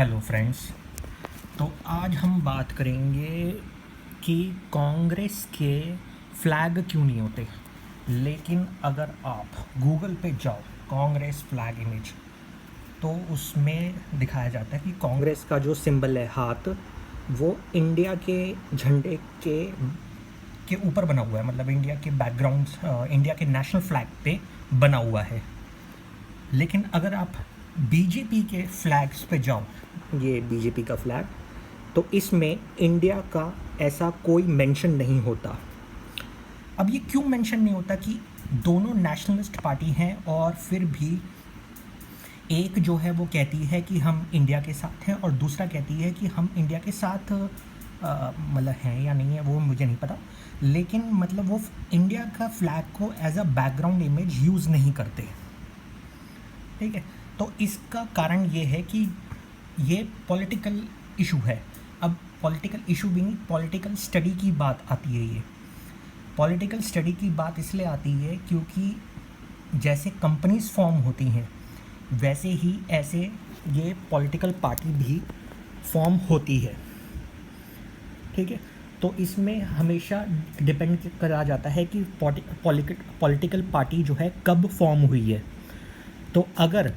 Hello friends. तो आज हम बात करेंगे कि कांग्रेस के फ्लैग क्यों नहीं होते। लेकिन अगर आप गूगल पे जाओ कांग्रेस फ्लैग इमेज, तो उसमें दिखाया जाता है कि कांग्रेस का जो सिंबल है हाथ, वो इंडिया के झंडे के ऊपर बना हुआ है, मतलब इंडिया के बैकग्राउंड, इंडिया के नेशनल फ्लैग पे बना हुआ है। लेकिन अगर आप बीजेपी के फ्लैग्स पे जाओ, ये बीजेपी का फ्लैग, तो इसमें इंडिया का ऐसा कोई मेंशन नहीं होता। अब ये क्यों मेंशन नहीं होता कि दोनों नेशनलिस्ट पार्टी हैं और फिर भी एक जो है वो कहती है कि हम इंडिया के साथ हैं और दूसरा कहती है कि हम इंडिया के साथ मतलब हैं या नहीं है वो मुझे नहीं पता, लेकिन मतलब वो इंडिया का फ्लैग को as a background image use नहीं करते। ठीक है, तो इसका कारण ये है कि ये पॉलिटिकल इशू है। अब पॉलिटिकल इशू भी नहीं, पॉलिटिकल स्टडी की बात आती है। ये पॉलिटिकल स्टडी की बात इसलिए आती है क्योंकि जैसे कंपनीज फॉर्म होती हैं वैसे ही ऐसे ये पॉलिटिकल पार्टी भी फॉर्म होती है। ठीक है, तो इसमें हमेशा डिपेंड करा जाता है कि पॉलिटिकल पार्टी जो है कब फॉर्म हुई है। तो अगर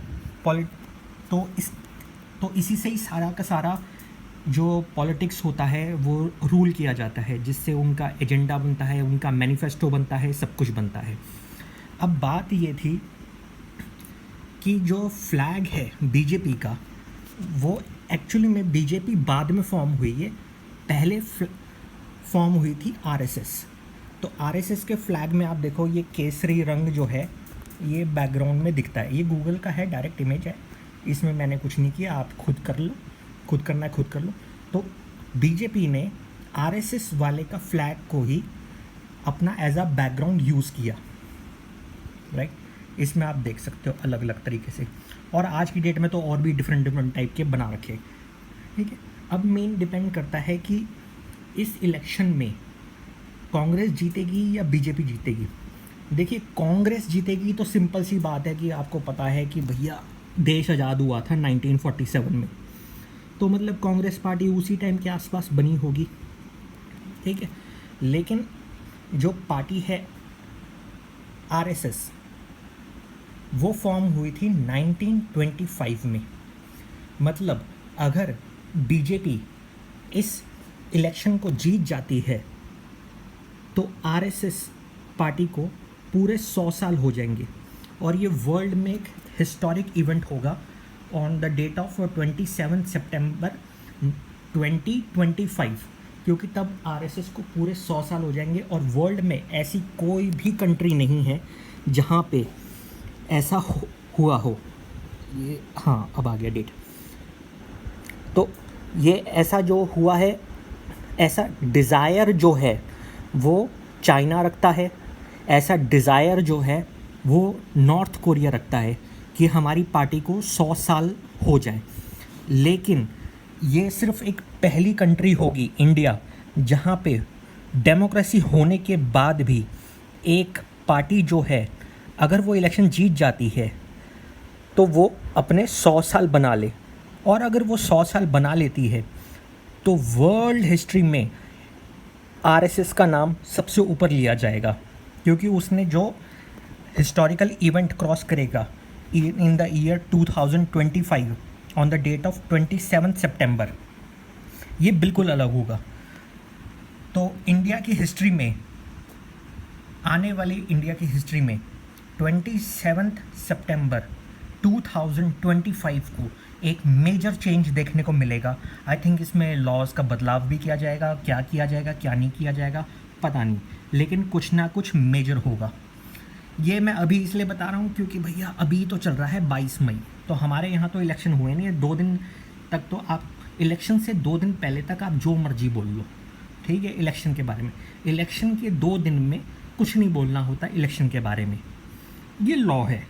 तो इसी से ही सारा का सारा जो पॉलिटिक्स होता है वो रूल किया जाता है, जिससे उनका एजेंडा बनता है, उनका मैनिफेस्टो बनता है, सब कुछ बनता है। अब बात ये थी कि जो फ्लैग है बीजेपी का, वो एक्चुअली में बीजेपी बाद में फॉर्म हुई है, पहले फॉर्म हुई थी आरएसएस। तो आरएसएस के फ्लैग में आप देखो ये केसरी रंग जो है ये बैकग्राउंड में दिखता है। ये गूगल का है, डायरेक्ट इमेज है, इसमें मैंने कुछ नहीं किया, आप खुद कर लो, खुद करना है खुद कर लो। तो बीजेपी ने आरएसएस वाले का फ्लैग को ही अपना एज अ बैकग्राउंड यूज़ किया, राइट। इसमें आप देख सकते हो अलग अलग तरीके से, और आज की डेट में तो और भी डिफरेंट टाइप के बना रखे। ठीक है, अब मेन डिपेंड करता है कि इस इलेक्शन में कांग्रेस जीतेगी या बीजेपी जीतेगी। देखिए, कांग्रेस जीतेगी तो सिंपल सी बात है कि आपको पता है कि भैया देश आज़ाद हुआ था 1947 में, तो मतलब कांग्रेस पार्टी उसी टाइम के आसपास बनी होगी। ठीक है, लेकिन जो पार्टी है आरएसएस, वो फॉर्म हुई थी 1925 में। मतलब अगर बीजेपी इस इलेक्शन को जीत जाती है तो आरएसएस पार्टी को पूरे 100 साल हो जाएंगे, और ये वर्ल्ड में एक हिस्टोरिक इवेंट होगा ऑन द डेट ऑफ 27 सितंबर 2025, क्योंकि तब आरएसएस को पूरे 100 साल हो जाएंगे। और वर्ल्ड में ऐसी कोई भी कंट्री नहीं है जहाँ पे ऐसा हुआ हो। ये हाँ, अब आ गया डेट। तो ये ऐसा जो हुआ है, ऐसा डिज़ायर जो है वो चाइना रखता है, ऐसा डिज़ायर जो है वो नॉर्थ कोरिया रखता है कि हमारी पार्टी को 100 साल हो जाए। लेकिन ये सिर्फ एक पहली कंट्री होगी, इंडिया, जहाँ पे डेमोक्रेसी होने के बाद भी एक पार्टी जो है अगर वो इलेक्शन जीत जाती है तो वो अपने 100 साल बना ले, और अगर वो 100 साल बना लेती है तो वर्ल्ड हिस्ट्री में आरएसएस का नाम सबसे ऊपर लिया जाएगा, क्योंकि उसने जो हिस्टोरिकल इवेंट क्रॉस करेगा in the year 2025 on the date of 27 September, ये बिल्कुल अलग होगा। तो इंडिया की हिस्ट्री में, आने वाली इंडिया की हिस्ट्री में 27 सितंबर 2025 को एक मेजर चेंज देखने को मिलेगा। आई थिंक इसमें लॉज का बदलाव भी किया जाएगा, क्या किया जाएगा क्या नहीं किया जाएगा पता नहीं, लेकिन कुछ ना कुछ मेजर होगा। ये मैं अभी इसलिए बता रहा हूँ क्योंकि भैया अभी तो चल रहा है 22 मई, तो हमारे यहाँ तो इलेक्शन हुए नहीं है 2 दिन तक। तो आप इलेक्शन से 2 दिन पहले तक आप जो मर्जी बोल लो, ठीक है, इलेक्शन के बारे में। इलेक्शन के 2 दिन में कुछ नहीं बोलना होता इलेक्शन के बारे में, ये लॉ है।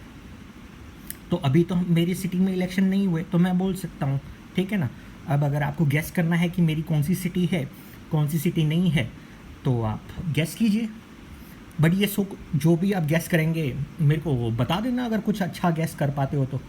तो अभी तो मेरी सिटी में इलेक्शन नहीं हुए तो मैं बोल सकता हूँ, ठीक है ना। अब अगर आपको गैस करना है कि मेरी कौन सी सिटी है कौन सी सिटी नहीं है, तो आप गैस कीजिए। बट ये जो भी आप गैस करेंगे मेरे को बता देना अगर कुछ अच्छा गैस कर पाते हो तो।